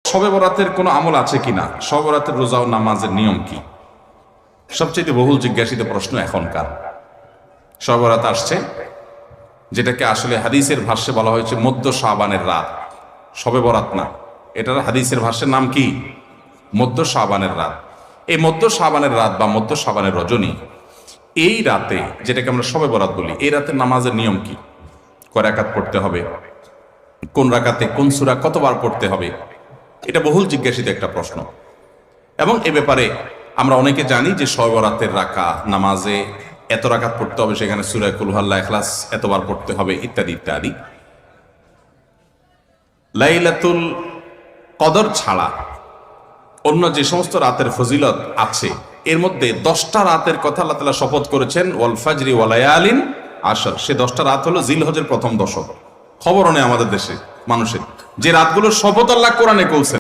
শবে বরাতের কোনো আমল আছে কিনা, শবে বরাতের রোজা ও নামাজের নিয়ম কি? সবচেয়ে বহুল জিজ্ঞাসিত প্রশ্ন এখনকার। শবে বরাত আসছে, যেটাকে আসলে হাদিসের ভাষ্যে বলা হয়েছে মধ্য শাবানের রাত। শবে বরাত না, এটার হাদিসের ভাষ্যের নাম কি? মধ্য শাবানের রাত। এই মধ্য শাবানের রাত বা মধ্য শাবানের রজনী, এই রাতে যেটাকে আমরা শবে বরাত বলি, এই রাতের নামাজের নিয়ম কি? কয় রাকাত পড়তে হবে, কোন রাকাতে কোন সূরা কতবার পড়তে হবে, এটা বহুল জিজ্ঞাসিত একটা প্রশ্ন। এবং এ ব্যাপারে আমরা অনেকে জানি যে শবে বরাতের নামাজে এত রাকাত পড়তে হবে, সেখানে সূরা কুল হুয়াল্লাহ, ইখলাস এতবার পড়তে হবে, ইত্যাদি ইত্যাদি। লাইলাতুল কদর ছাড়া অন্য যে সমস্ত রাতের ফজিলত আছে, এর মধ্যে 10টা রাতের কথা আল্লাহ তাআলা শপথ করেছেন, ওয়াল ফাজরি ওয়া লায়ালিন আশর। সে 10টা রাত হলো জিলহজের প্রথম দশক। খবরও নেই আমাদের দেশে মানুষের, যে রাতগুলোর শপথ আল্লাহ কোরআনে করেছেন।